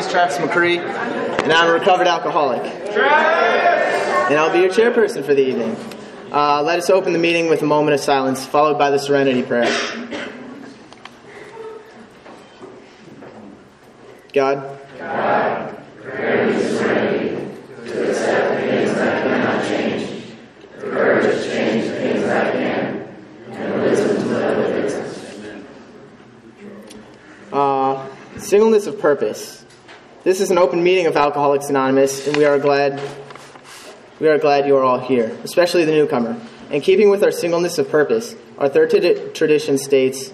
is Travis McCree, and I'm a recovered alcoholic. And I'll be your chairperson for the evening. Let us open the meeting with a moment of silence, followed by the Serenity Prayer. God, grant me serenity to accept the things that cannot change, the courage to change the things that can, and the wisdom to live with it. Singleness of purpose. This is an open meeting of Alcoholics Anonymous, and we are glad you are all here, especially the newcomer. In keeping with our singleness of purpose, our third tradition states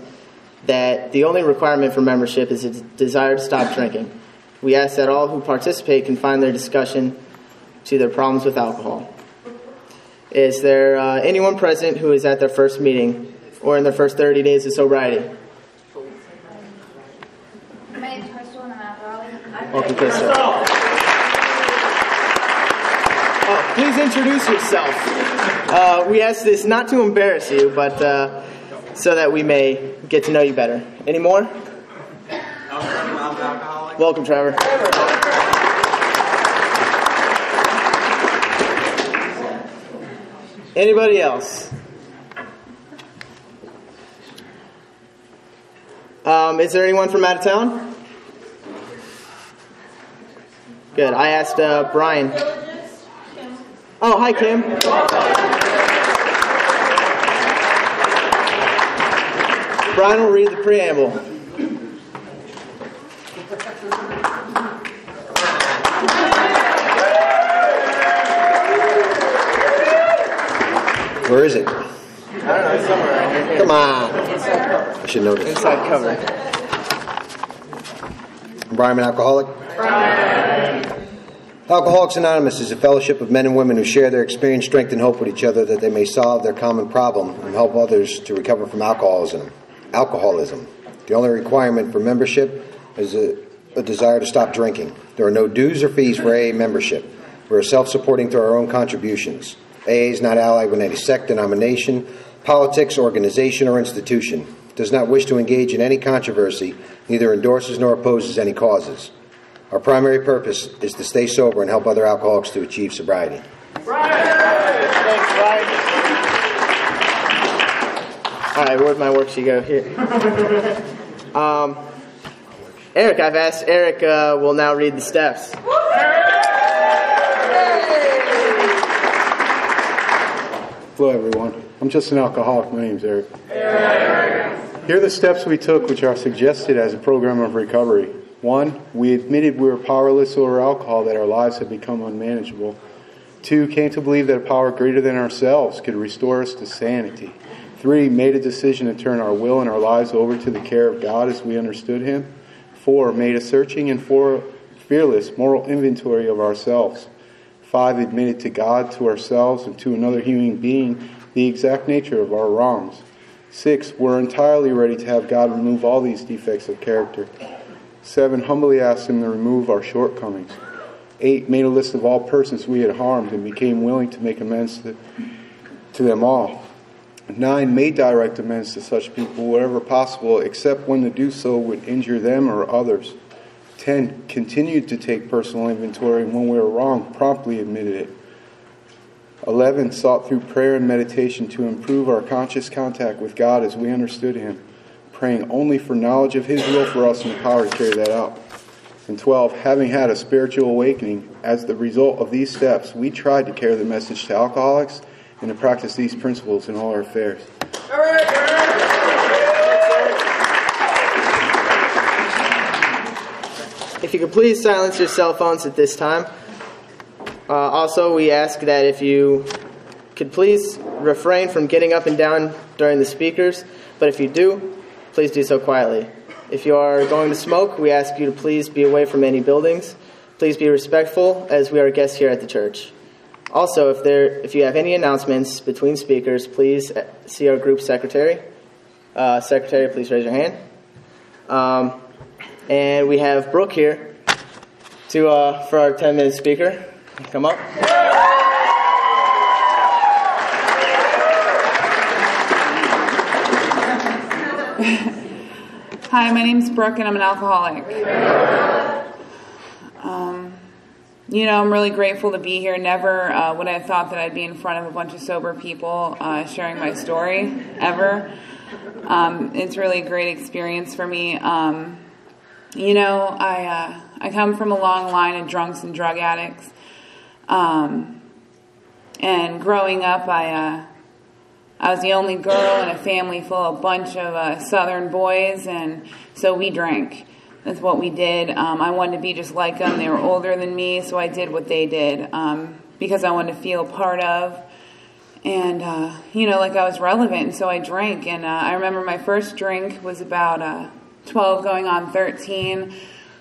that the only requirement for membership is a desire to stop drinking. We ask that all who participate confine their discussion to their problems with alcohol. Is there anyone present who is at their first meeting or in their first 30 days of sobriety? My name is Crystal and I'm an alcoholic. Welcome, Crystal. Please introduce yourself. We ask this not to embarrass you, but so that we may get to know you better. Any more? I'm an alcoholic. Welcome, Trevor. Anybody else? Is there anyone from out of town? Good. I asked Brian. Oh, hi, Kim. Brian will read the preamble. Where is it? I don't know, somewhere right here. Come on. I should know this. Inside cover. Brian, an alcoholic? Alcoholics Anonymous is a fellowship of men and women who share their experience, strength, and hope with each other that they may solve their common problem and help others to recover from alcoholism. The only requirement for membership is a desire to stop drinking. There are no dues or fees for AA membership. We are self-supporting through our own contributions. AA is not allied with any sect, denomination, politics, organization, or institution. It does not wish to engage in any controversy, neither endorses nor opposes any causes. Our primary purpose is to stay sober and help other alcoholics to achieve sobriety. Thanks, Brian. All right, where'd my worksheet go? Here. Eric, I've asked Eric will now read the steps. Hello, everyone. I'm just an alcoholic. My name's Eric. Here are the steps we took, which are suggested as a program of recovery. 1, we admitted we were powerless over alcohol, that our lives had become unmanageable. 2, came to believe that a power greater than ourselves could restore us to sanity. 3, made a decision to turn our will and our lives over to the care of God as we understood Him. 4, made a searching and fearless moral inventory of ourselves. 5, admitted to God, to ourselves, and to another human being the exact nature of our wrongs. 6, we're entirely ready to have God remove all these defects of character. 7, humbly asked Him to remove our shortcomings. 8, made a list of all persons we had harmed and became willing to make amends to them all. 9, made direct amends to such people wherever possible, except when to do so would injure them or others. 10, continued to take personal inventory, and when we were wrong, promptly admitted it. 11, sought through prayer and meditation to improve our conscious contact with God as we understood Him, praying only for knowledge of His will for us and the power to carry that out. And 12, having had a spiritual awakening, as the result of these steps, we tried to carry the message to alcoholics and to practice these principles in all our affairs. If you could please silence your cell phones at this time. Also, we ask that if you could please refrain from getting up and down during the speakers, but if you do, please do so quietly. If you are going to smoke, we ask you to please be away from any buildings. Please be respectful, as we are guests here at the church. Also, if you have any announcements between speakers, please see our group secretary. Secretary, please raise your hand. And we have Brooke here for our 10-minute speaker. Come up. Hi, my name's Brooke and I'm an alcoholic. I'm really grateful to be here. Never would I have thought that I'd be in front of a bunch of sober people sharing my story, ever. It's really a great experience for me. I come from a long line of drunks and drug addicts. And growing up, I was the only girl in a family full of a bunch of Southern boys, and so we drank. That's what we did. I wanted to be just like them. They were older than me, so I did what they did because I wanted to feel part of. And, like I was relevant, and so I drank. And I remember my first drink was about 12 going on 13.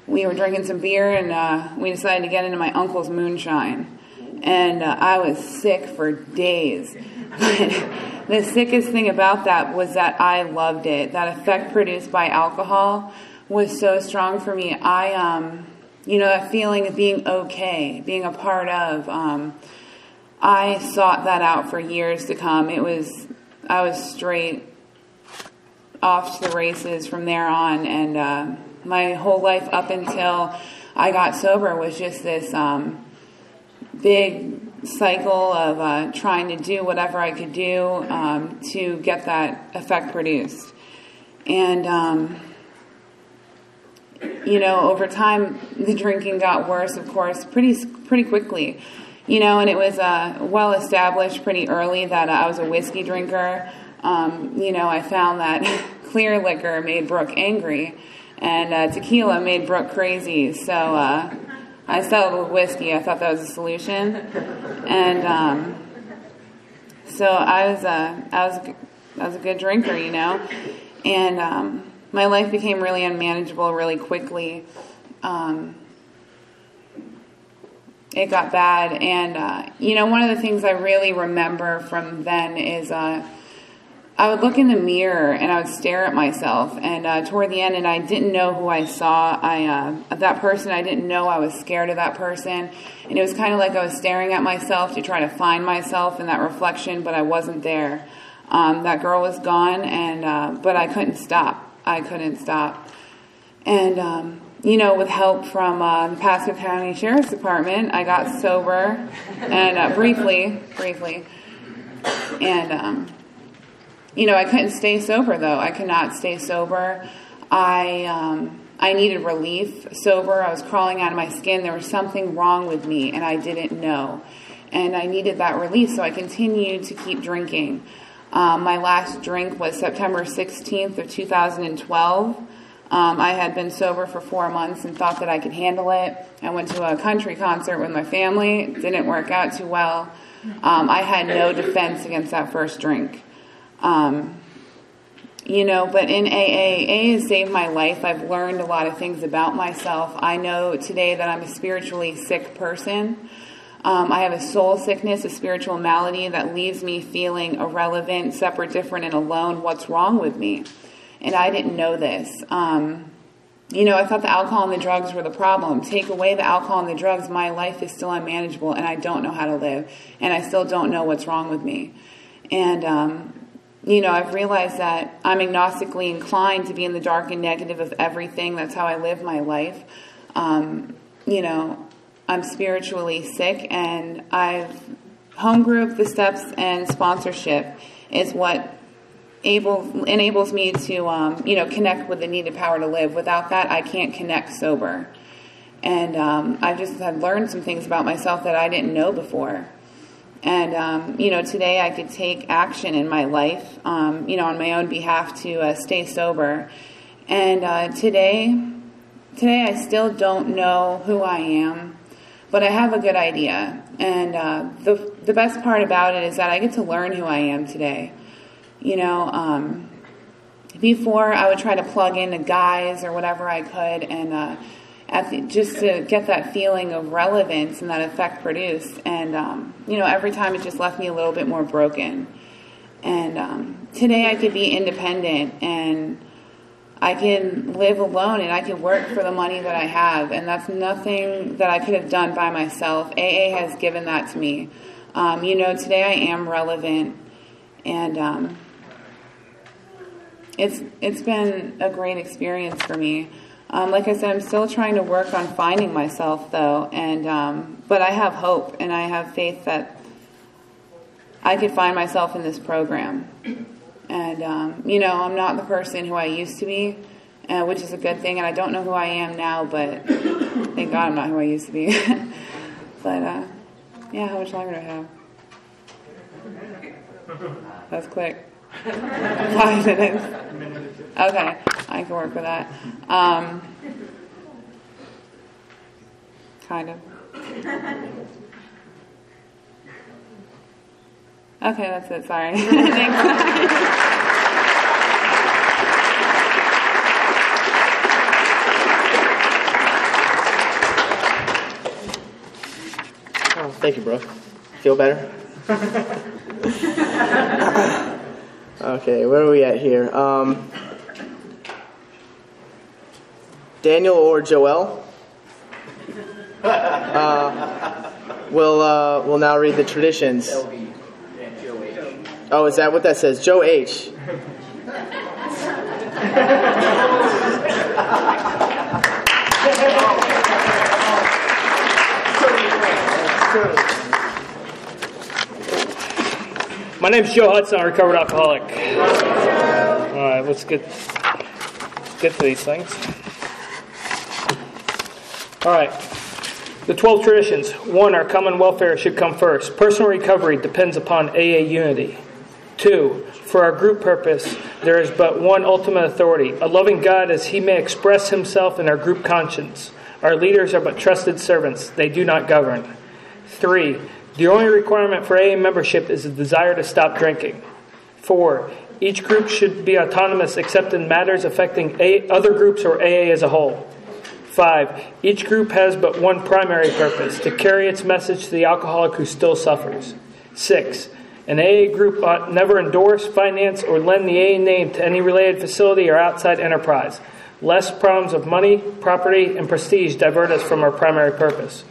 We were drinking some beer, and we decided to get into my uncle's moonshine. And I was sick for days. But the sickest thing about that was that I loved it. That effect produced by alcohol was so strong for me. That feeling of being okay, being a part of, I sought that out for years to come. I was straight off to the races from there on, and my whole life up until I got sober was just this big cycle of trying to do whatever I could do to get that effect produced. And, over time, the drinking got worse, of course, pretty quickly. And it was well established pretty early that I was a whiskey drinker. I found that clear liquor made Brooke angry, and tequila made Brooke crazy. So I settled with whiskey. I thought that was a solution, and so I was a good drinker, and my life became really unmanageable really quickly. It got bad, and one of the things I really remember from then is I would look in the mirror and I would stare at myself, and toward the end, and I didn't know who I saw. That person, I didn't know I was scared of that person, and it was kind of like I was staring at myself to try to find myself in that reflection, but I wasn't there. That girl was gone, and but I couldn't stop. And with help from the Pasco County Sheriff's Department, I got sober, and briefly, and I couldn't stay sober though. I could not stay sober. I needed relief. Sober, I was crawling out of my skin. There was something wrong with me, and I didn't know, and I needed that relief. So I continued to keep drinking. My last drink was September 16th of 2012. I had been sober for 4 months and thought that I could handle it. I went to a country concert with my family. It didn't work out too well. I had no defense against that first drink. But in AA has saved my life. I've learned a lot of things about myself. I know today that I'm a spiritually sick person. I have a soul sickness, a spiritual malady that leaves me feeling irrelevant, separate, different, and alone. What's wrong with me? And I didn't know this. I thought the alcohol and the drugs were the problem. Take away the alcohol and the drugs, my life is still unmanageable, and I don't know how to live, and I still don't know what's wrong with me. And, I've realized that I'm agnostically inclined to be in the dark and negative of everything. That's how I live my life. I'm spiritually sick, and home group, the steps, and sponsorship is what enables me to, connect with the needed power to live. Without that, I can't connect sober. And I just have learned some things about myself that I didn't know before. And, today I could take action in my life, on my own behalf to stay sober. And today I still don't know who I am, but I have a good idea. And the best part about it is that I get to learn who I am today. Before I would try to plug into guys or whatever I could, and just to get that feeling of relevance and that effect produced. And, every time it just left me a little bit more broken. And today I could be independent, and I can live alone, and I can work for the money that I have. And that's nothing that I could have done by myself. AA has given that to me. Today I am relevant, and it's been a great experience for me. Like I said, I'm still trying to work on finding myself, though, and but I have hope, and I have faith that I could find myself in this program. And, I'm not the person who I used to be, which is a good thing, and I don't know who I am now, but thank God I'm not who I used to be. But, how much longer do I have? That's quick. 5 minutes. Okay, I can work with that. Kind of. Okay, that's it. Sorry. Thanks. Oh, thank you, Brooke. Feel better? Okay, where are we at here? Daniel or Joel will now read the traditions. Oh, is that what that says? Joe H. My name's Joe Hudson. I'm a recovered alcoholic. All right, let's get to these things. All right. The 12 traditions. 1, our common welfare should come first. Personal recovery depends upon AA unity. 2, for our group purpose, there is but one ultimate authority, a loving God as he may express himself in our group conscience. Our leaders are but trusted servants. They do not govern. 3, the only requirement for AA membership is a desire to stop drinking. 4, each group should be autonomous except in matters affecting other groups or AA as a whole. 5, each group has but one primary purpose, to carry its message to the alcoholic who still suffers. 6, an AA group ought never endorse, finance, or lend the AA name to any related facility or outside enterprise, lest problems of money, property, and prestige divert us from our primary purpose.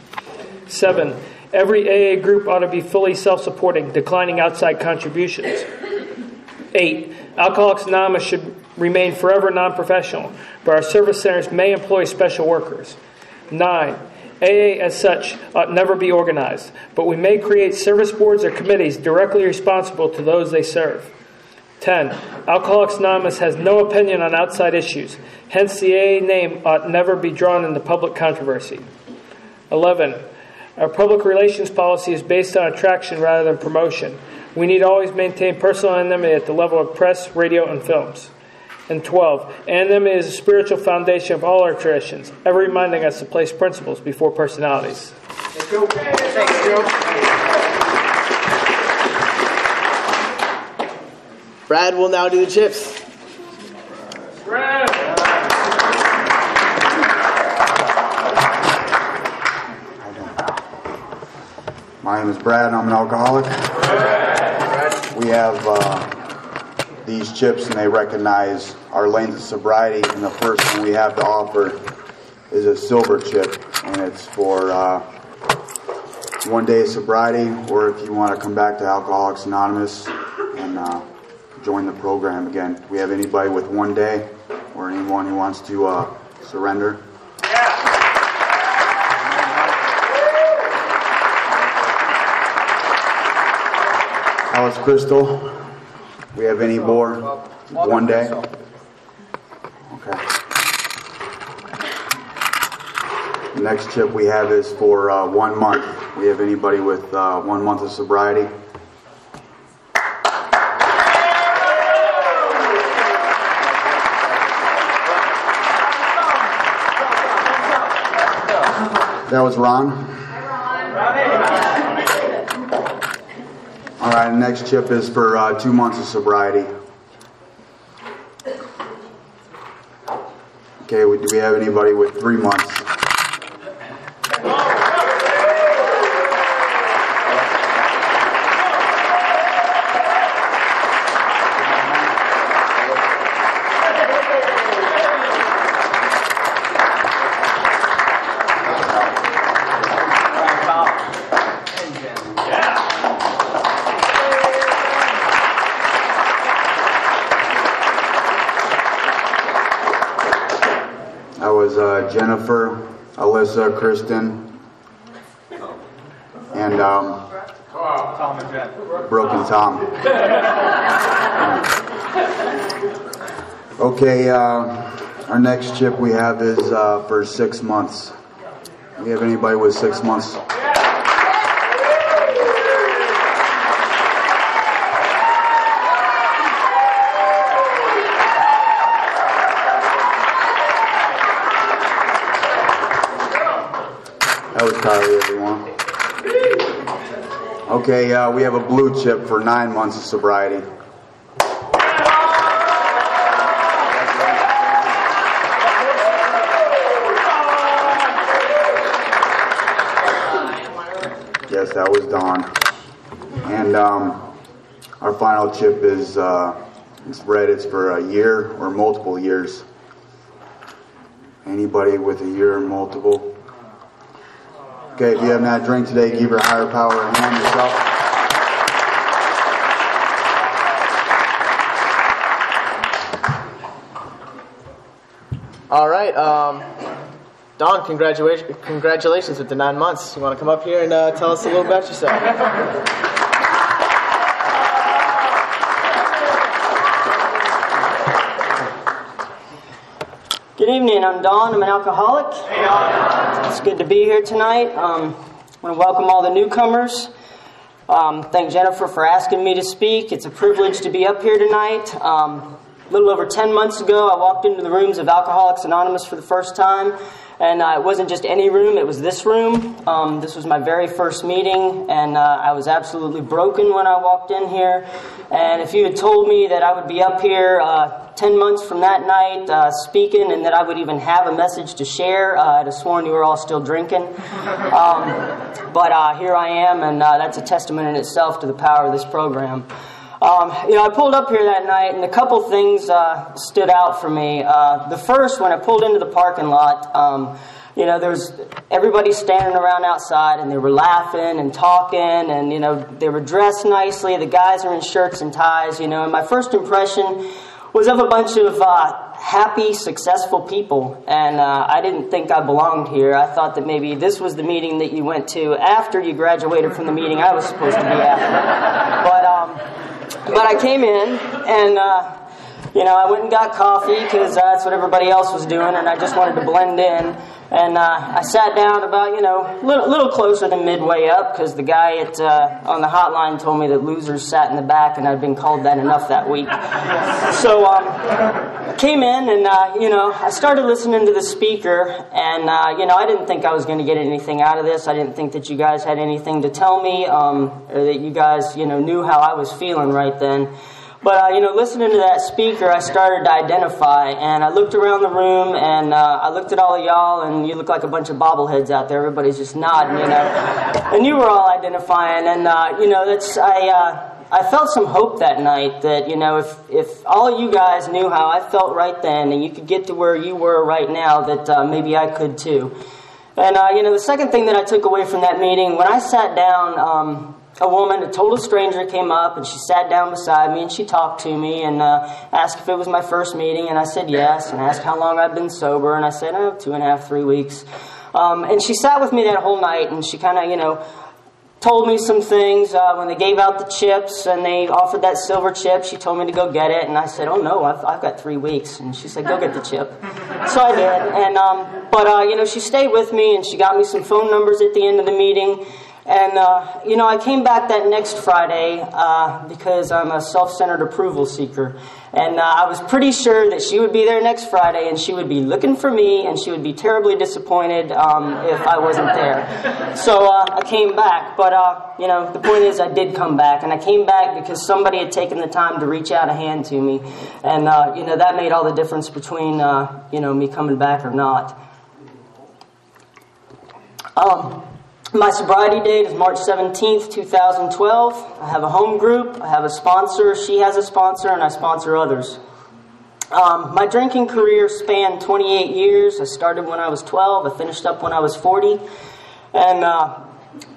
7, every AA group ought to be fully self-supporting, declining outside contributions. 8, Alcoholics Anonymous should remain forever non-professional, but our service centers may employ special workers. 9, AA as such ought never be organized, but we may create service boards or committees directly responsible to those they serve. 10, Alcoholics Anonymous has no opinion on outside issues, hence the AA name ought never be drawn into public controversy. 11, our public relations policy is based on attraction rather than promotion. We need to always maintain personal anonymity at the level of press, radio, and films. And 12, anonymity is a spiritual foundation of all our traditions, ever reminding us to place principles before personalities. Thanks, Joe. Brad will now do the chips. Brad! My name is Brad and I'm an alcoholic. We have these chips and they recognize our lanes of sobriety, and the first one we have to offer is a silver chip, and it's for 1 day of sobriety, or if you want to come back to Alcoholics Anonymous and join the program again. We have anybody with 1 day or anyone who wants to surrender. Alice Crystal, we have any more? 1 day? Okay. The next chip we have is for 1 month. We have anybody with 1 month of sobriety? That was Ron. All right, the next chip is for 2 months of sobriety. Okay, do we have anybody with 3 months? That was Jennifer, Alyssa, Kristen, and Broken Tom. Okay, our next chip we have is for 6 months. Do we have anybody with 6 months? That was Kylie, everyone. Okay, we have a blue chip for 9 months of sobriety. Yes, that was Dawn. And our final chip is it's red. It's for a year or multiple years. Anybody with a year or multiple? Okay, if you haven't had a drink today, give your higher power a hand yourself. All right, Dawn, congratulations with the 9 months. You want to come up here and tell us a little about yourself? Good evening, I'm Don. I'm an alcoholic. Hey, Don. It's good to be here tonight. I want to welcome all the newcomers. Thank Jennifer for asking me to speak. It's a privilege to be up here tonight. A little over 10 months ago, I walked into the rooms of Alcoholics Anonymous for the first time. And it wasn't just any room, it was this room. This was my very first meeting, and I was absolutely broken when I walked in here. And if you had told me that I would be up here 10 months from that night speaking, and that I would even have a message to share, I'd have sworn you were all still drinking. But here I am, and that's a testament in itself to the power of this program. I pulled up here that night, and a couple things stood out for me. The first, when I pulled into the parking lot, there was everybody standing around outside, and they were laughing and talking, and, they were dressed nicely. The guys are in shirts and ties, and my first impression was of a bunch of happy, successful people, and I didn't think I belonged here. I thought that maybe this was the meeting that you went to after you graduated from the meeting I was supposed to be at. But I came in, and, I went and got coffee, because that's what everybody else was doing, and I just wanted to blend in. And I sat down about, a little closer than midway up, because the guy on the hotline told me that losers sat in the back, and I'd been called that enough that week. So I came in, and, I started listening to the speaker, and, I didn't think I was going to get anything out of this. I didn't think that you guys had anything to tell me, or that you guys, knew how I was feeling right then. But, listening to that speaker, I started to identify, and I looked around the room, and I looked at all of y'all, and you look like a bunch of bobbleheads out there. Everybody's just nodding, and you were all identifying, and, I felt some hope that night that, if all of you guys knew how I felt right then, and you could get to where you were right now, that maybe I could too. And, the second thing that I took away from that meeting, when I sat down, a woman, a total stranger, came up, and she sat down beside me, and she talked to me, and asked if it was my first meeting, and I said yes, and asked how long I'd been sober, and I said, 2.5, 3 weeks. And she sat with me that whole night, and she kind of, told me some things. When they gave out the chips, and they offered that silver chip, she told me to go get it, and I said, oh no, I've got 3 weeks, and she said, go get the chip. So I did, and, but she stayed with me, and she got me some phone numbers at the end of the meeting. And, I came back that next Friday because I'm a self-centered approval seeker. And I was pretty sure that she would be there next Friday, and she would be looking for me, and she would be terribly disappointed if I wasn't there. So I came back. But, the point is I did come back. And I came back because somebody had taken the time to reach out a hand to me. And, that made all the difference between, me coming back or not. My sobriety date is March 17th, 2012. I have a home group, I have a sponsor, she has a sponsor, and I sponsor others. My drinking career spanned 28 years. I started when I was 12, I finished up when I was 40. And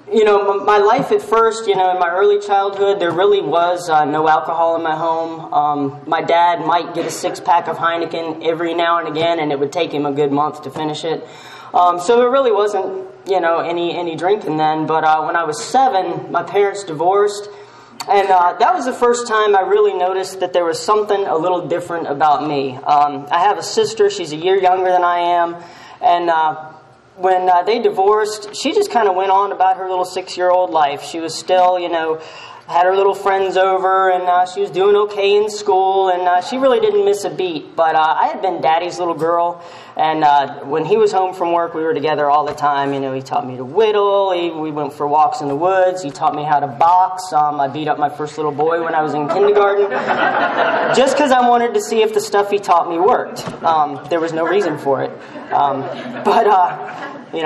My life at first, in my early childhood, there really was no alcohol in my home. My dad might get a 6-pack of Heineken every now and again, and it would take him a good month to finish it. So there really wasn't, any drinking then. But when I was 7, my parents divorced. And that was the first time I really noticed that there was something a little different about me. I have a sister. She's a year younger than I am. And when they divorced, she just kind of went on about her little 6-year-old life. She was still, had her little friends over, and she was doing okay in school, and she really didn't miss a beat. But I had been Daddy's little girl, and when he was home from work, we were together all the time. He taught me to whittle. We went for walks in the woods. He taught me how to box. I beat up my first little boy when I was in kindergarten, just because I wanted to see if the stuff he taught me worked. There was no reason for it.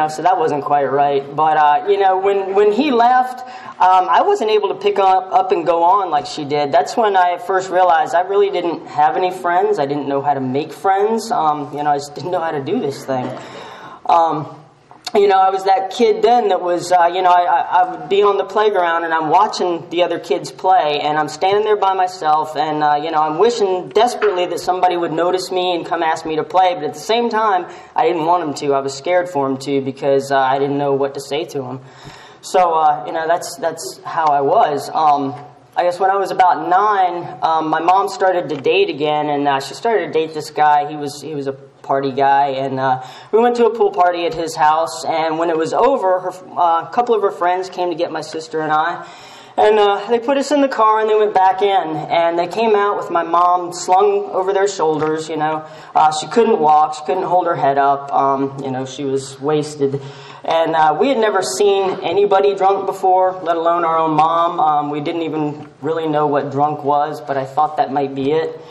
So that wasn't quite right. But, when he left, I wasn't able to pick up and go on like she did. That's when I first realized I really didn't have any friends. I didn't know how to make friends. I just didn't know how to do this thing. I was that kid then that was, I would be on the playground and I'm watching the other kids play and I'm standing there by myself and, I'm wishing desperately that somebody would notice me and come ask me to play. But at the same time, I didn't want them to. I was scared for them to because I didn't know what to say to them. So, that's how I was. I guess when I was about 9, my mom started to date again and she started to date this guy. He was a party guy, and we went to a pool party at his house, and when it was over, a couple of her friends came to get my sister and I, and they put us in the car and they went back in, and they came out with my mom slung over their shoulders. She couldn't walk, she couldn't hold her head up, she was wasted, and we had never seen anybody drunk before, let alone our own mom. We didn't even really know what drunk was, but I thought that might be it.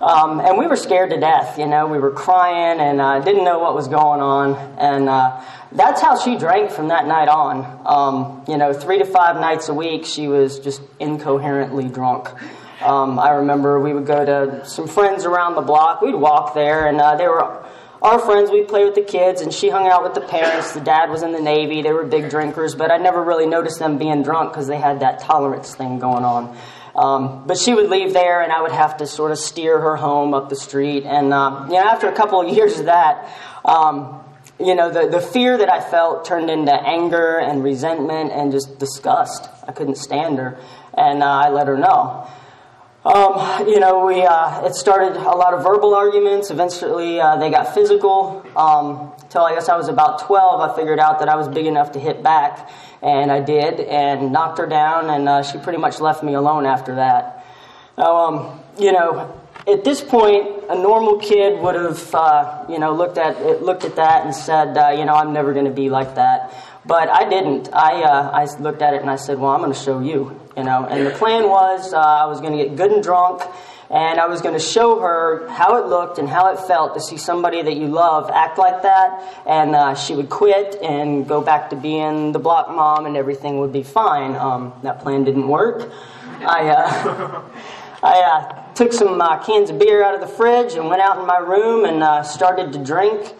And we were scared to death, we were crying and didn't know what was going on. And that's how she drank from that night on. 3 to 5 nights a week, she was just incoherently drunk. I remember we would go to some friends around the block. We'd walk there, and they were our friends. We'd play with the kids, and she hung out with the parents. The dad was in the Navy. They were big drinkers, but I never really noticed them being drunk because they had that tolerance thing going on. But she would leave there, and I would have to sort of steer her home up the street. And, after a couple of years of that, the fear that I felt turned into anger and resentment and just disgust. I couldn't stand her, and I let her know. It started a lot of verbal arguments. Eventually, they got physical. Till I guess I was about 12, I figured out that I was big enough to hit back. And I did, and knocked her down, and she pretty much left me alone after that. Now, at this point, a normal kid would have, looked at that and said, I'm never going to be like that. But I didn't. I looked at it and I said, well, I'm going to show you, And the plan was I was going to get good and drunk, and I was going to show her how it looked and how it felt to see somebody that you love act like that, and she would quit and go back to being the block mom and everything would be fine. That plan didn't work. I took some cans of beer out of the fridge and went out in my room and started to drink,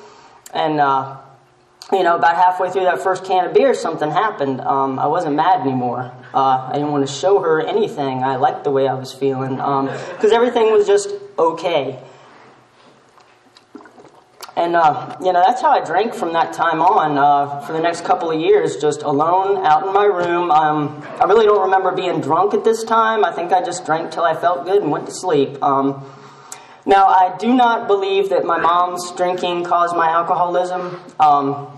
and about halfway through that first can of beer, something happened. I wasn't mad anymore. I didn't want to show her anything. I liked the way I was feeling because everything was just okay. And, that's how I drank from that time on for the next couple of years, just alone, out in my room. I really don't remember being drunk at this time. I think I just drank till I felt good and went to sleep. Now, I do not believe that my mom's drinking caused my alcoholism,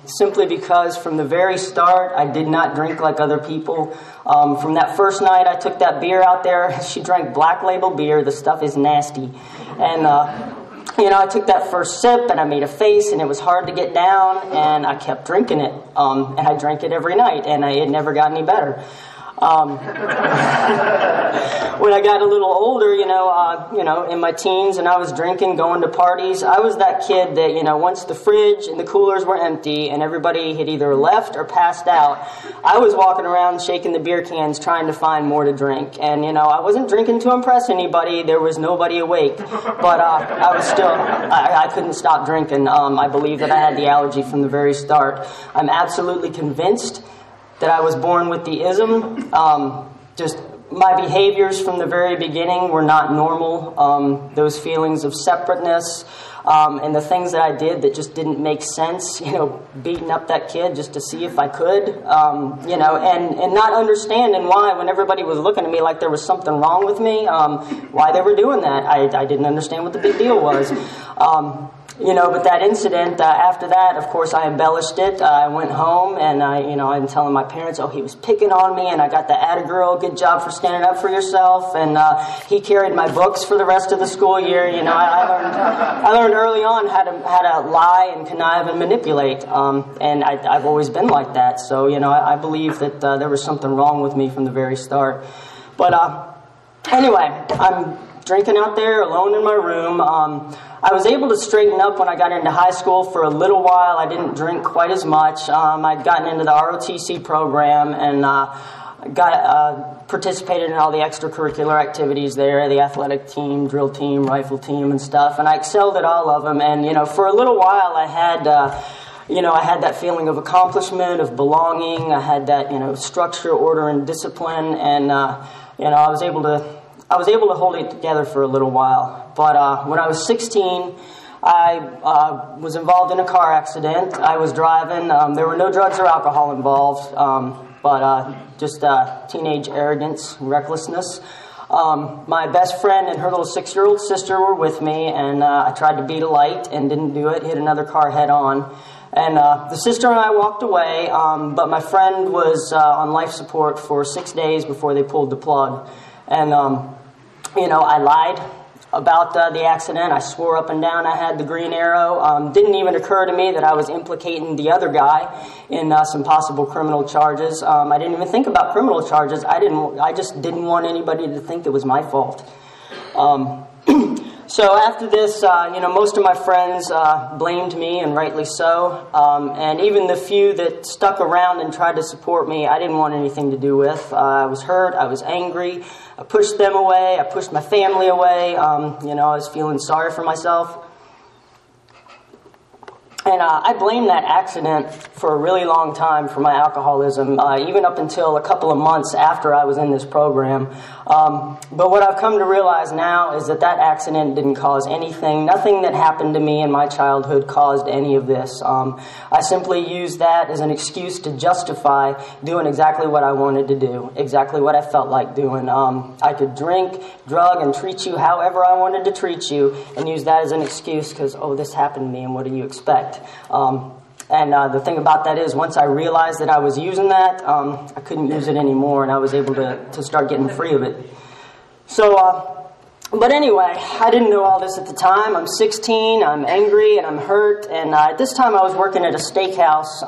simply because from the very start, I did not drink like other people. From that first night I took that beer out there, she drank Black Label beer. The stuff is nasty. And, I took that first sip and I made a face and it was hard to get down, and I kept drinking it. And I drank it every night, and it never got any better. When I got a little older, in my teens, and I was drinking, going to parties, I was that kid that, once the fridge and the coolers were empty and everybody had either left or passed out, I was walking around shaking the beer cans trying to find more to drink. And, I wasn't drinking to impress anybody. There was nobody awake. But I was still, I couldn't stop drinking. I believe that I had the allergy from the very start. I'm absolutely convinced that I was born with the ism. Just my behaviors from the very beginning were not normal. Those feelings of separateness, and the things that I did that just didn't make sense, beating up that kid just to see if I could, and not understanding why, when everybody was looking at me like there was something wrong with me, why they were doing that. I didn't understand what the big deal was. But that incident, after that, of course, I embellished it. I went home and I'm telling my parents, oh, he was picking on me, and I got the atta girl, good job for standing up for yourself. And he carried my books for the rest of the school year. I learned early on how to lie and connive and manipulate, and I've always been like that. So I believe that there was something wrong with me from the very start. But anyway, I'm drinking out there alone in my room. I was able to straighten up when I got into high school for a little while. I didn't drink quite as much. I'd gotten into the ROTC program and participated in all the extracurricular activities there, the athletic team, drill team, rifle team and stuff, and I excelled at all of them. And for a little while I had I had that feeling of accomplishment, of belonging. I had that structure, order, and discipline, and I was able to hold it together for a little while. But when I was 16, I was involved in a car accident. I was driving. There were no drugs or alcohol involved, but just teenage arrogance, recklessness. My best friend and her little 6-year-old sister were with me, and I tried to beat a light and didn't do it, hit another car head on. And the sister and I walked away, but my friend was on life support for 6 days before they pulled the plug. And I lied about the accident. I swore up and down I had the green arrow. Didn't even occur to me that I was implicating the other guy in some possible criminal charges. I didn't even think about criminal charges. I just didn't want anybody to think it was my fault. So after this, most of my friends blamed me, and rightly so. And even the few that stuck around and tried to support me, I didn't want anything to do with. I was hurt. I was angry. I pushed them away. I pushed my family away. I was feeling sorry for myself. And I blamed that accident for a really long time for my alcoholism, even up until a couple of months after I was in this program. But what I've come to realize now is that accident didn't cause anything. Nothing that happened to me in my childhood caused any of this. I simply used that as an excuse to justify doing exactly what I wanted to do, exactly what I felt like doing. I could drink, drug, and treat you however I wanted to treat you, and use that as an excuse because, oh, this happened to me, and what do you expect? And the thing about that is, once I realized that I was using that, I couldn't use it anymore, and I was able to start getting free of it. So, but anyway, I didn't know all this at the time. I'm 16, I'm angry, and I'm hurt, and at this time I was working at a steakhouse,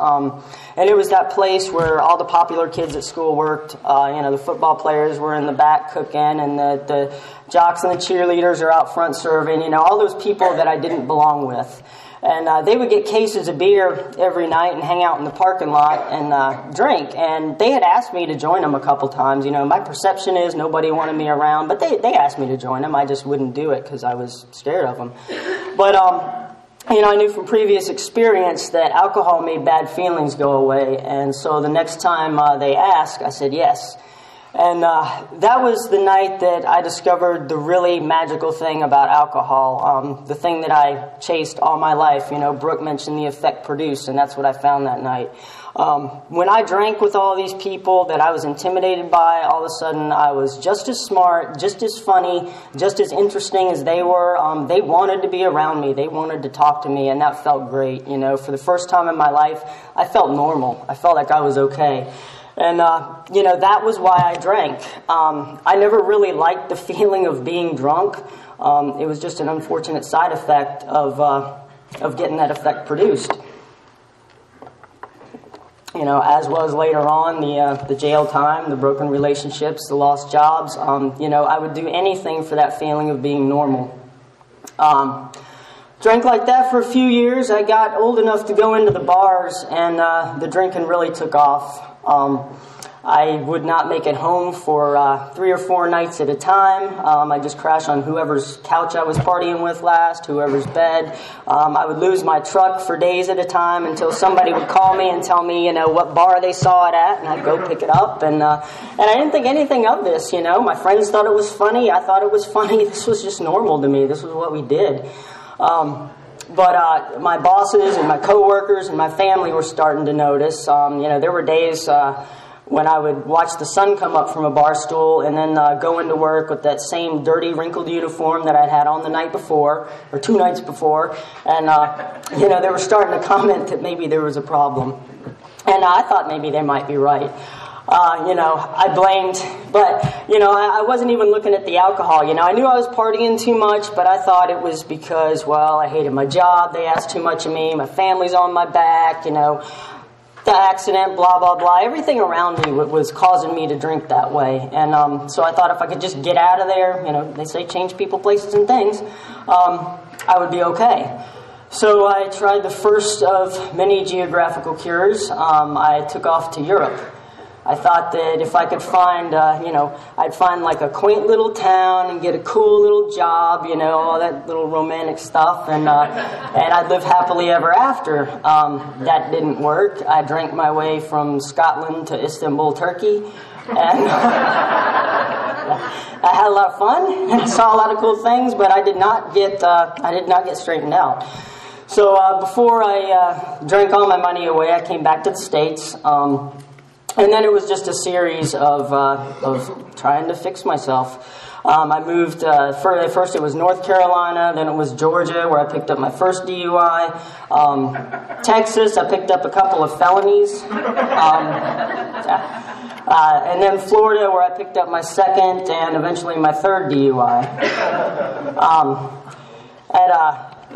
and it was that place where all the popular kids at school worked. The football players were in the back cooking, and the jocks and the cheerleaders are out front serving, all those people that I didn't belong with. And they would get cases of beer every night and hang out in the parking lot and drink. And they had asked me to join them a couple times. My perception is nobody wanted me around, but they asked me to join them. I just wouldn't do it because I was scared of them. But, I knew from previous experience that alcohol made bad feelings go away. And so the next time they asked, I said yes. And that was the night that I discovered the really magical thing about alcohol, the thing that I chased all my life. Brooke mentioned the effect produced, and that's what I found that night. When I drank with all these people that I was intimidated by, all of a sudden I was just as smart, just as funny, just as interesting as they were. They wanted to be around me. They wanted to talk to me, and that felt great. For the first time in my life, I felt normal. I felt like I was okay. And, that was why I drank. I never really liked the feeling of being drunk. It was just an unfortunate side effect of getting that effect produced. As was later on, the jail time, the broken relationships, the lost jobs. I would do anything for that feeling of being normal. Drank like that for a few years. I got old enough to go into the bars, and the drinking really took off. I would not make it home for 3 or 4 nights at a time. I just crashed on whoever's couch I was partying with last, whoever's bed. I would lose my truck for days at a time until somebody would call me and tell me, what bar they saw it at, and I'd go pick it up. And I didn't think anything of this, My friends thought it was funny. I thought it was funny. This was just normal to me. This was what we did. But my bosses and my coworkers and my family were starting to notice. There were days when I would watch the sun come up from a bar stool and then go into work with that same dirty, wrinkled uniform that I'd had on the night before, or 2 nights before. And, they were starting to comment that maybe there was a problem. And I thought maybe they might be right. I blamed, but, I wasn't even looking at the alcohol. I knew I was partying too much, but I thought it was because, I hated my job. They asked too much of me. My family's on my back, the accident, blah, blah, blah. Everything around me was causing me to drink that way. And so I thought if I could just get out of there, they say change people, places, and things, I would be okay. So I tried the first of many geographical cures. I took off to Europe. I thought that if I could find, I'd find like a quaint little town and get a cool little job, all that little romantic stuff, and I'd live happily ever after. That didn't work. I drank my way from Scotland to Istanbul, Turkey, and I had a lot of fun. I saw a lot of cool things, but I did not get straightened out. So before I drank all my money away, I came back to the States. And then it was just a series of trying to fix myself. I moved, first it was North Carolina, then it was Georgia, where I picked up my first DUI. Texas, I picked up a couple of felonies. And then Florida, where I picked up my second and eventually my third DUI.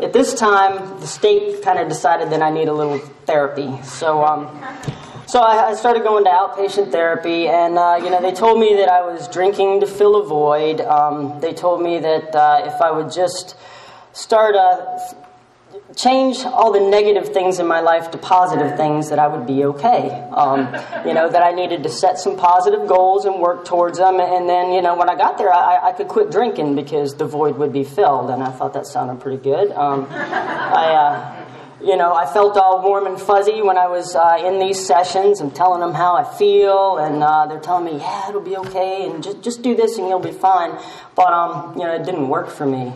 At this time, the state kind of decided that I need a little therapy. So I started going to outpatient therapy, and they told me that I was drinking to fill a void. They told me that if I would just start change all the negative things in my life to positive things, that I would be okay. That I needed to set some positive goals and work towards them, and then when I got there, I could quit drinking because the void would be filled, and I thought that sounded pretty good. I felt all warm and fuzzy when I was in these sessions. I'm telling them how I feel, and they're telling me, yeah, it'll be okay, and just do this and you'll be fine. But, it didn't work for me.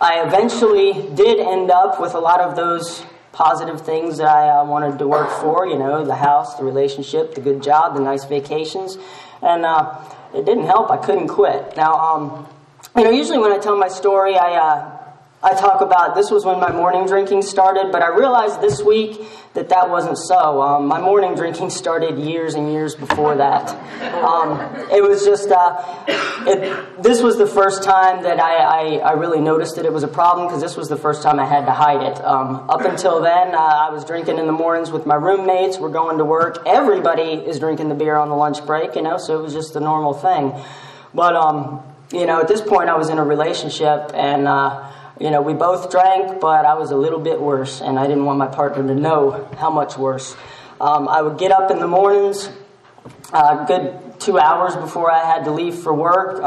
I eventually did end up with a lot of those positive things that I wanted to work for, the house, the relationship, the good job, the nice vacations. And it didn't help. I couldn't quit. Now, usually when I tell my story, I talk about this was when my morning drinking started, but I realized this week that wasn't so. My morning drinking started years and years before that. It was just, this was the first time that I really noticed that it was a problem, because this was the first time I had to hide it. Up until then, I was drinking in the mornings with my roommates. We're going to work. Everybody is drinking the beer on the lunch break, so it was just a normal thing. But, at this point I was in a relationship, and we both drank, but I was a little bit worse, and I didn't want my partner to know how much worse. I would get up in the mornings, a good 2 hours before I had to leave for work,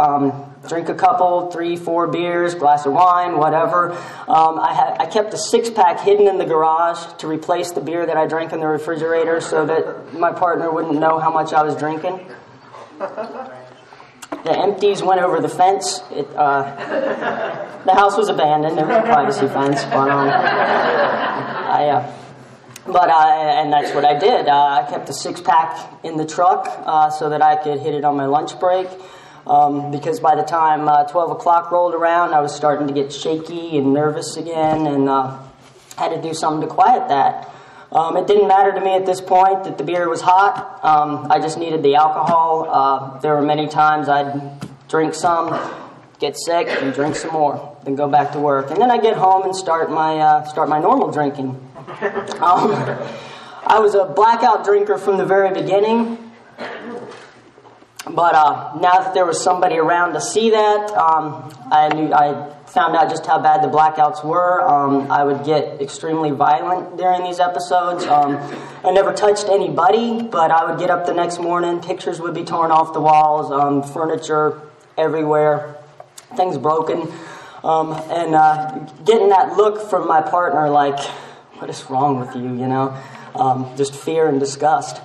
drink a couple, 3-4 beers, glass of wine, whatever. I kept a 6-pack hidden in the garage to replace the beer that I drank in the refrigerator so that my partner wouldn't know how much I was drinking. The empties went over the fence. The house was abandoned. There was a privacy fence, but and that's what I did. I kept a 6-pack in the truck so that I could hit it on my lunch break. Because by the time 12 o'clock rolled around, I was starting to get shaky and nervous again, and had to do something to quiet that. It didn't matter to me at this point that the beer was hot. I just needed the alcohol. There were many times I'd drink some, get sick, and drink some more, then go back to work. And then I'd get home and start my normal drinking. I was a blackout drinker from the very beginning. But now that there was somebody around to see that, I found out just how bad the blackouts were. I would get extremely violent during these episodes. I never touched anybody, but I would get up the next morning, pictures would be torn off the walls, furniture everywhere, things broken, and getting that look from my partner like, what is wrong with you, just fear and disgust.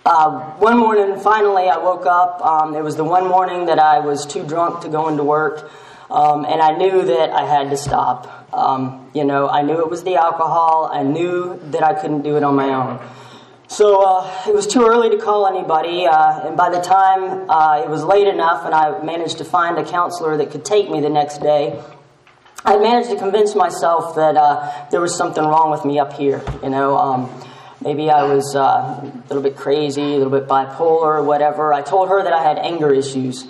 One morning, finally, I woke up. It was the one morning that I was too drunk to go into work, and I knew that I had to stop. I knew it was the alcohol. I knew that I couldn't do it on my own. So it was too early to call anybody, and by the time it was late enough and I managed to find a counselor that could take me the next day, I managed to convince myself that there was something wrong with me up here, Maybe I was a little bit crazy, a little bit bipolar or whatever. I told her that I had anger issues.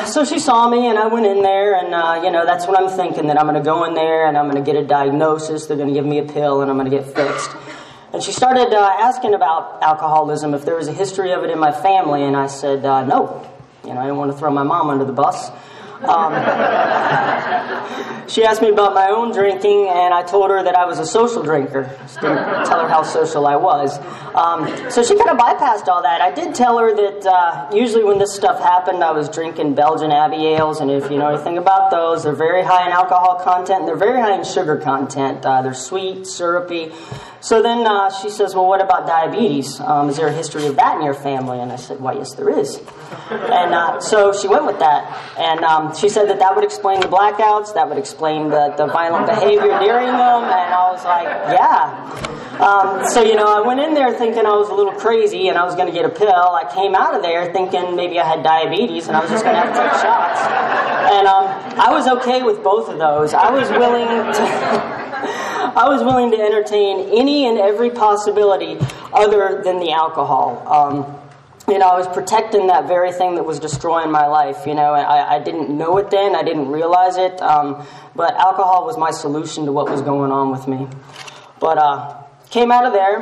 So she saw me and I went in there and, that's what I'm thinking, that I'm going to go in there and I'm going to get a diagnosis. They're going to give me a pill and I'm going to get fixed. And she started asking about alcoholism, if there was a history of it in my family. And I said, no. I didn't want to throw my mom under the bus. She asked me about my own drinking, and I told her that I was a social drinker. Just didn't tell her how social I was. So she kind of bypassed all that. I did tell her that usually when this stuff happened, I was drinking Belgian Abbey ales, and if you know anything about those, they're very high in alcohol content, and they're very high in sugar content. They're sweet, syrupy. So then she says, well, what about diabetes? Is there a history of that in your family? And I said, why, yes, there is. And so she went with that. And she said that would explain the blackouts, that would explain the violent behavior during them. And I was like, yeah. So, I went in there thinking I was a little crazy and I was going to get a pill. I came out of there thinking maybe I had diabetes and I was just going to have to take shots. And I was okay with both of those. I was willing to entertain any and every possibility other than the alcohol. I was protecting that very thing that was destroying my life. I didn't know it then. I didn't realize it. But alcohol was my solution to what was going on with me. But came out of there,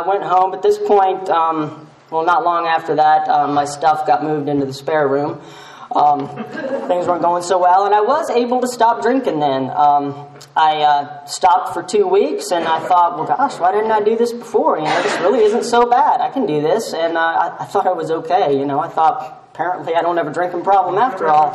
went home. At this point, not long after that, my stuff got moved into the spare room. Things weren't going so well, and I was able to stop drinking then. I stopped for 2 weeks, and I thought, well, gosh, why didn't I do this before? This really isn't so bad. I can do this, and I thought I was okay. I thought, apparently I don't have a drinking problem after all.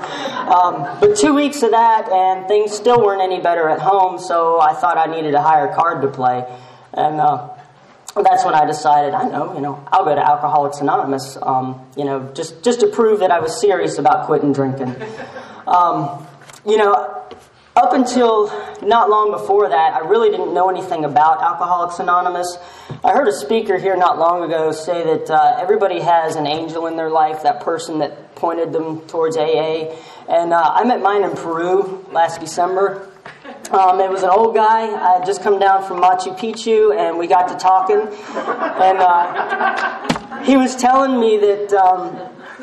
But 2 weeks of that, and things still weren't any better at home, so I thought I needed a higher card to play. And that's when I decided, I'll go to Alcoholics Anonymous, just to prove that I was serious about quitting drinking. Up until not long before that, I really didn't know anything about Alcoholics Anonymous. I heard a speaker here not long ago say that everybody has an angel in their life, that person that pointed them towards AA. And I met mine in Peru last December. It was an old guy. I had just come down from Machu Picchu, and we got to talking. And he was telling me that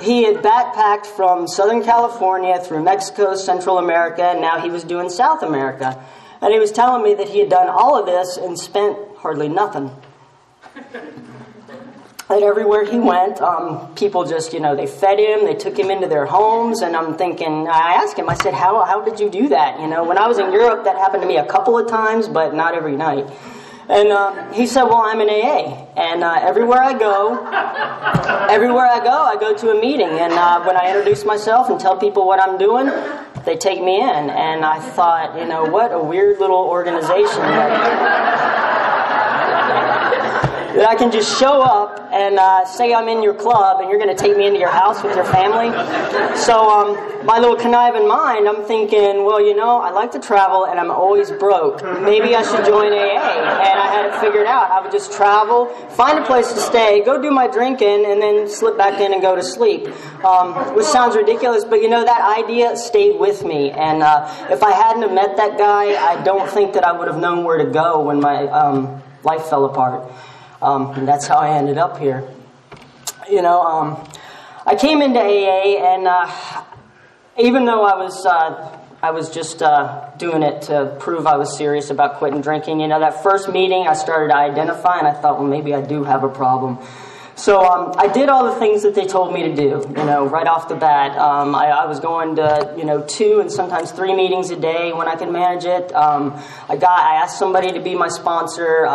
he had backpacked from Southern California through Mexico, Central America, and now he was doing South America. And he was telling me that he had done all of this and spent hardly nothing. And everywhere he went, people just, they fed him, they took him into their homes, and I'm thinking, I asked him, I said, how did you do that? When I was in Europe, that happened to me a couple of times, but not every night. And he said, well, I'm in AA, and everywhere I go, I go to a meeting, and when I introduce myself and tell people what I'm doing, they take me in. And I thought, what a weird little organization that I can just show up and say I'm in your club and you're going to take me into your house with your family. So my little conniving mind, I'm thinking, well, I like to travel and I'm always broke. Maybe I should join AA. And I had it figured out. I would just travel, find a place to stay, go do my drinking, and then slip back in and go to sleep. Which sounds ridiculous, but that idea stayed with me. And if I hadn't have met that guy, I don't think that I would have known where to go when my life fell apart. And that's how I ended up here. I came into AA, and even though I was just doing it to prove I was serious about quitting drinking, that first meeting I started to identify, and I thought, well, maybe I do have a problem. So I did all the things that they told me to do, right off the bat. I was going to, 2 and sometimes 3 meetings a day when I could manage it. I asked somebody to be my sponsor.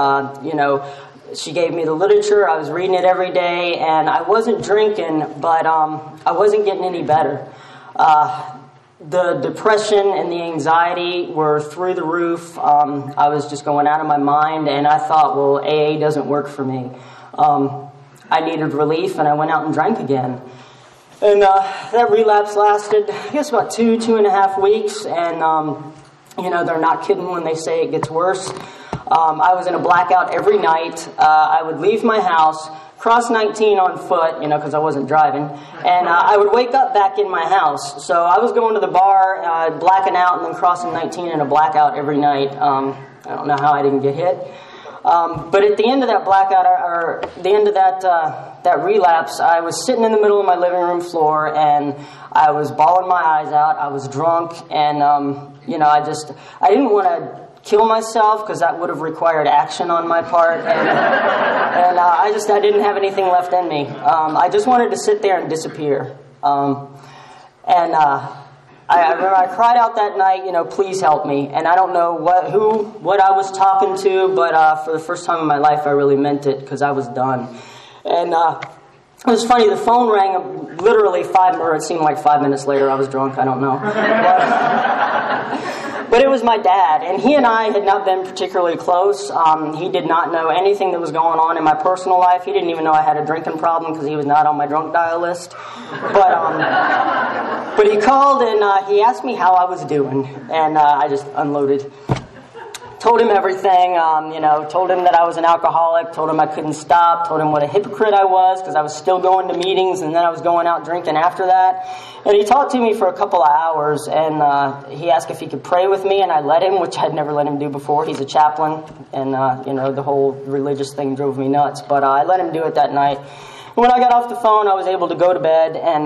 She gave me the literature. I was reading it every day, and I wasn't drinking, but I wasn't getting any better. The depression and the anxiety were through the roof. I was just going out of my mind, and I thought, well, AA doesn't work for me. I needed relief, and I went out and drank again. And that relapse lasted, I guess, about 2.5 weeks, and, they're not kidding when they say it gets worse. I was in a blackout every night. I would leave my house, cross 19 on foot, because I wasn't driving, and I would wake up back in my house. So I was going to the bar, blacking out, and then crossing 19 in a blackout every night. I don't know how I didn't get hit. But at the end of that blackout, or the end of that relapse, I was sitting in the middle of my living room floor, and I was bawling my eyes out. I was drunk, and I didn't want to kill myself because that would have required action on my part, and I didn't have anything left in me. I just wanted to sit there and disappear. I remember I cried out that night, please help me. And I don't know what I was talking to, but for the first time in my life, I really meant it because I was done. And it was funny, the phone rang literally 5 minutes, it seemed like 5 minutes later. I was drunk, I don't know. But it was my dad, and he and I had not been particularly close. He did not know anything that was going on in my personal life. He didn't even know I had a drinking problem because he was not on my drunk dial list. But he called, and he asked me how I was doing, and I just unloaded. Told him everything, told him that I was an alcoholic, told him I couldn't stop, told him what a hypocrite I was because I was still going to meetings and then I was going out drinking after that. And he talked to me for a couple of hours, and he asked if he could pray with me, and I let him, which I'd never let him do before. He's a chaplain, and the whole religious thing drove me nuts, but I let him do it that night. When I got off the phone, I was able to go to bed and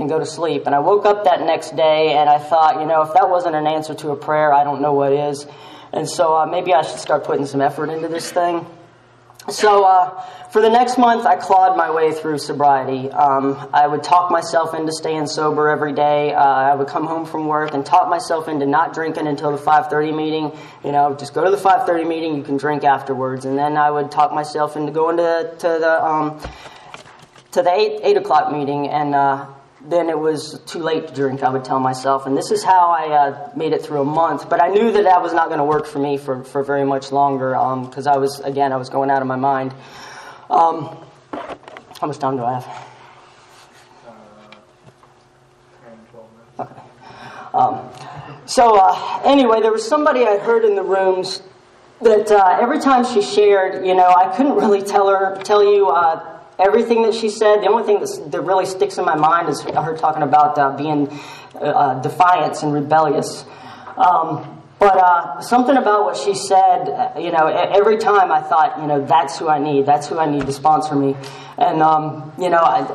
go to sleep. And I woke up that next day, and I thought, if that wasn't an answer to a prayer, I don't know what is. And so maybe I should start putting some effort into this thing. So for the next month, I clawed my way through sobriety. I would talk myself into staying sober every day. I would come home from work and talk myself into not drinking until the 5:30 meeting. Just go to the 5:30 meeting, you can drink afterwards. And then I would talk myself into going to the 8 o'clock meeting, and then it was too late to drink, I would tell myself. And this is how I made it through a month. But I knew that was not going to work for me for very much longer because I was going out of my mind. How much time do I have? 10, 12 minutes. Okay. Anyway, there was somebody I heard in the rooms that every time she shared, I couldn't really tell you everything that she said. The only thing that really sticks in my mind is her talking about being defiant and rebellious. But something about what she said, every time I thought, that's who I need. That's who I need to sponsor me. And,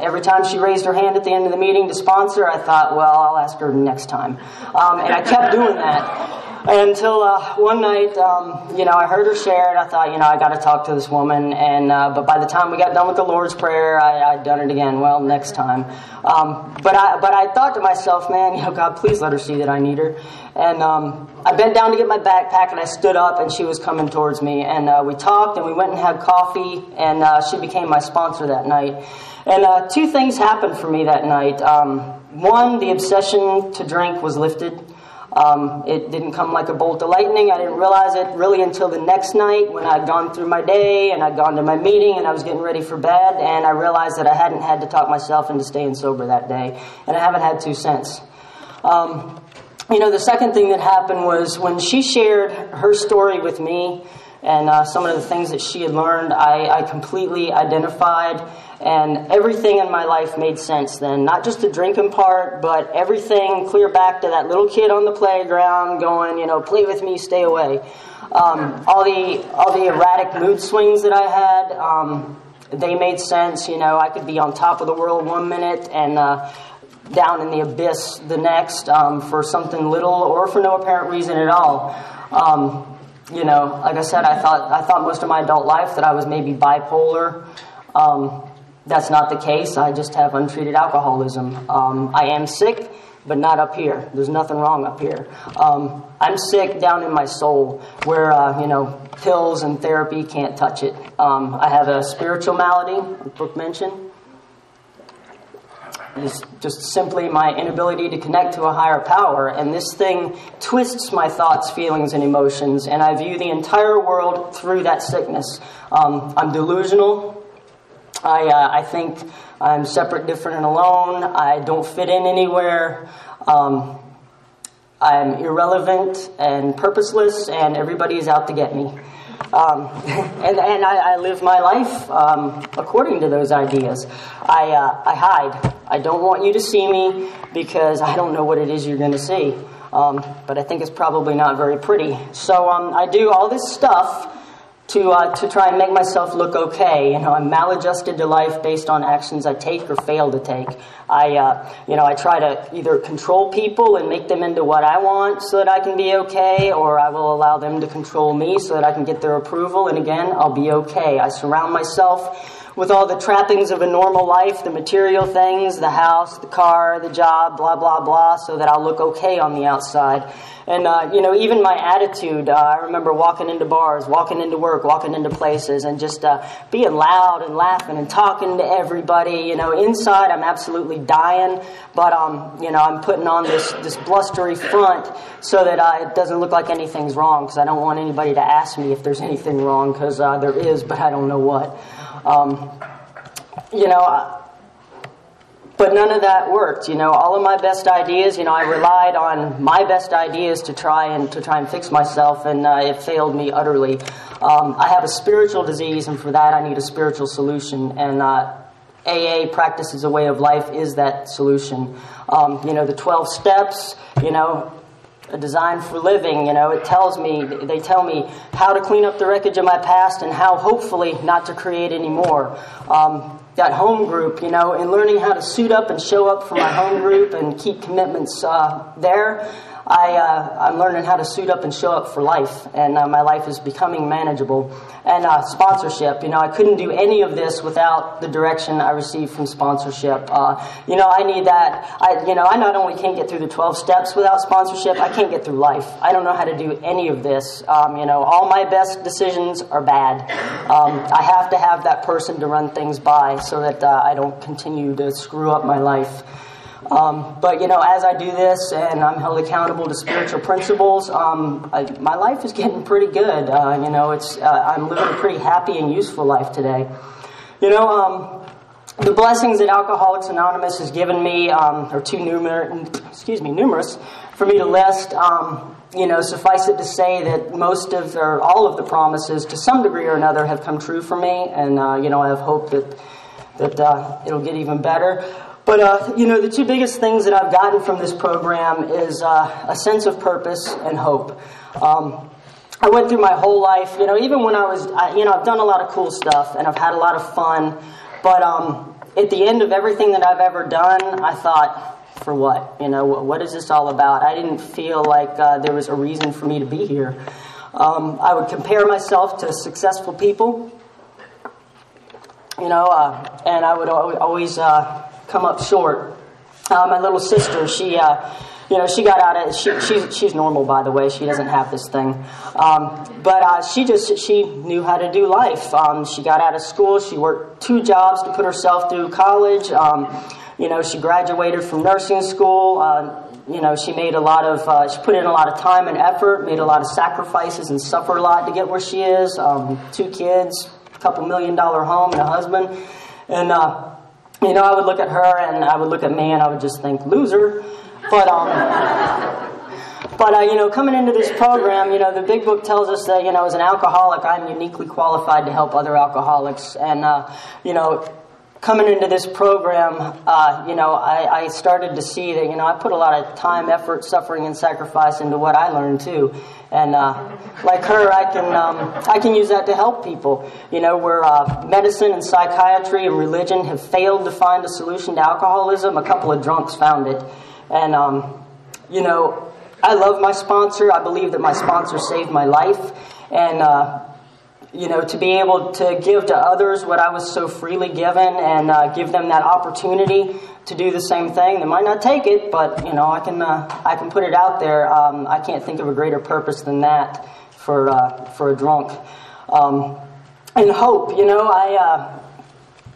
every time she raised her hand at the end of the meeting to sponsor, I thought, well, I'll ask her next time. And I kept doing that. Until one night, I heard her share it. I thought, I got to talk to this woman. And but by the time we got done with the Lord's Prayer, I'd done it again. Well, next time. But I thought to myself, man, God, please let her see that I need her. And I bent down to get my backpack, and I stood up, and she was coming towards me. And we talked, and we went and had coffee, and she became my sponsor that night. And 2 things happened for me that night. One, the obsession to drink was lifted. It didn't come like a bolt of lightning. I didn't realize it really until the next night when I'd gone through my day and I'd gone to my meeting and I was getting ready for bed, and I realized that I hadn't had to talk myself into staying sober that day, and I haven't had to since. The second thing that happened was when she shared her story with me and some of the things that she had learned, I completely identified, and everything in my life made sense then. Not just the drinking part, but everything clear back to that little kid on the playground going, play with me, stay away. All the erratic mood swings that I had, they made sense. I could be on top of the world one minute and down in the abyss the next for something little or for no apparent reason at all. Like I said, I thought most of my adult life that I was maybe bipolar. That's not the case. I just have untreated alcoholism. I am sick, but not up here. There's nothing wrong up here. I'm sick down in my soul where, pills and therapy can't touch it. I have a spiritual malady, like Brooke mentioned. It's just simply my inability to connect to a higher power, and this thing twists my thoughts, feelings, and emotions, and I view the entire world through that sickness. I'm delusional. I think I'm separate, different, and alone. I don't fit in anywhere. I'm irrelevant and purposeless, and everybody is out to get me. And I live my life according to those ideas. I hide. I don't want you to see me because I don't know what it is you're going to see. But I think it's probably not very pretty. So I do all this stuff to try and make myself look okay. I'm maladjusted to life based on actions I take or fail to take. I try to either control people and make them into what I want so that I can be okay, or I will allow them to control me so that I can get their approval, and again, I'll be okay. I surround myself with all the trappings of a normal life, the material things, the house, the car, the job, blah, blah, blah, so that I'll look okay on the outside. And, even my attitude, I remember walking into bars, walking into work, walking into places, and just being loud and laughing and talking to everybody. Inside I'm absolutely dying, but, I'm putting on this blustery front so that it doesn't look like anything's wrong, because I don't want anybody to ask me if there's anything wrong, because there is, but I don't know what. But none of that worked. All of my best ideas, I relied on my best ideas to try and fix myself, and it failed me utterly. I have a spiritual disease, and for that I need a spiritual solution. And AA practice as a way of life is that solution. The 12 steps, a design for living, they tell me how to clean up the wreckage of my past and how hopefully not to create any more. That home group, in learning how to suit up and show up for my home group and keep commitments there, I'm learning how to suit up and show up for life, and my life is becoming manageable. And sponsorship, I couldn't do any of this without the direction I received from sponsorship. I need that. I not only can't get through the 12 steps without sponsorship, I can't get through life. I don't know how to do any of this. All my best decisions are bad. I have to have that person to run things by so that I don't continue to screw up my life. But as I do this and I'm held accountable to spiritual principles, my life is getting pretty good. I'm living a pretty happy and useful life today. The blessings that Alcoholics Anonymous has given me are too numerous for me to list. Suffice it to say that most of or all of the promises, to some degree or another, have come true for me, and I have hope that it'll get even better. But, the two biggest things that I've gotten from this program is a sense of purpose and hope. I went through my whole life, even when I've done a lot of cool stuff and I've had a lot of fun. But at the end of everything that I've ever done, I thought, for what? What is this all about? I didn't feel like there was a reason for me to be here. I would compare myself to successful people, and I would always come up short. My little sister, she got out of she's normal, by the way. She doesn't have this thing, but she knew how to do life. She got out of school. She worked 2 jobs to put herself through college. She graduated from nursing school. She made she put in a lot of time and effort, made a lot of sacrifices, and suffered a lot to get where she is. 2 kids, a couple $1 million home, and a husband, and. I would look at her and I would look at me and I would just think, loser. But coming into this program, the Big Book tells us that, as an alcoholic, I'm uniquely qualified to help other alcoholics. And, coming into this program, I started to see that, I put a lot of time, effort, suffering, and sacrifice into what I learned too. And like her, I can use that to help people. Where medicine and psychiatry and religion have failed to find a solution to alcoholism, a couple of drunks found it. And I love my sponsor. I believe that my sponsor saved my life. And to be able to give to others what I was so freely given, and give them that opportunity to do the same thing. They might not take it, but I can put it out there. I can't think of a greater purpose than that for a drunk. And hope.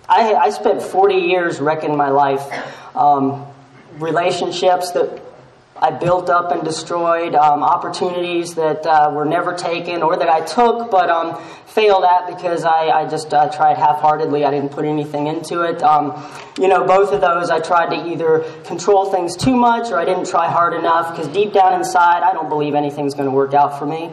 I spent 40 years wrecking my life. Relationships that I built up and destroyed, opportunities that were never taken or that I took but failed at because I just tried half-heartedly. I didn't put anything into it. Both of those I tried to either control things too much or I didn't try hard enough, because deep down inside I don't believe anything's going to work out for me.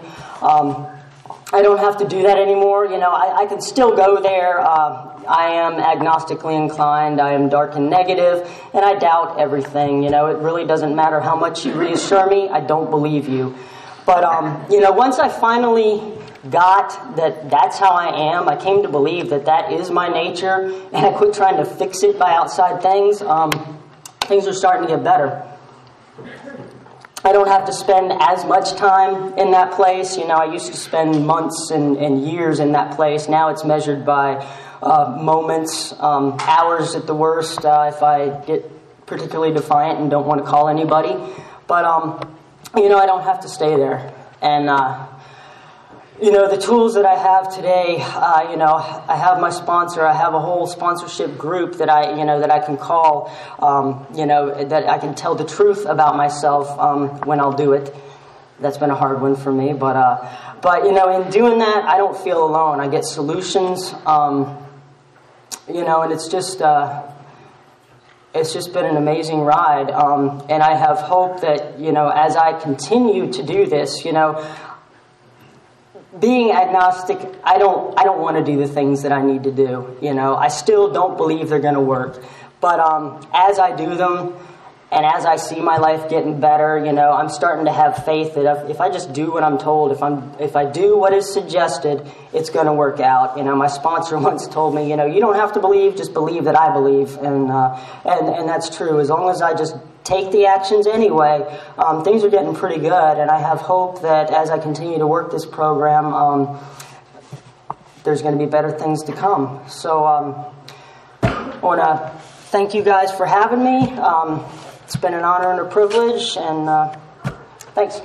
I don't have to do that anymore. I can still go there. I am agnostically inclined. I am dark and negative, and I doubt everything. It really doesn't matter how much you reassure me. I don't believe you. But, once I finally got that's how I am, I came to believe that is my nature, and I quit trying to fix it by outside things. Things are starting to get better. I don't have to spend as much time in that place. I used to spend months and years in that place. Now it's measured by moments, hours at the worst, if I get particularly defiant and don't want to call anybody. But, I don't have to stay there. And, the tools that I have today, I have my sponsor. I have a whole sponsorship group that I can call, that I can tell the truth about myself when I'll do it. That's been a hard one for me, but in doing that, I don't feel alone. I get solutions, and it's just been an amazing ride. And I have hope that as I continue to do this, being agnostic, I don't want to do the things that I need to do. I still don't believe they're going to work. But as I do them, and as I see my life getting better, I'm starting to have faith that if I just do what I'm told, if I do what is suggested, it's going to work out. My sponsor once told me, you don't have to believe, just believe that I believe, and that's true. As long as I just take the actions anyway, things are getting pretty good, and I have hope that as I continue to work this program, there's going to be better things to come. So I want to thank you guys for having me. It's been an honor and a privilege, and thanks.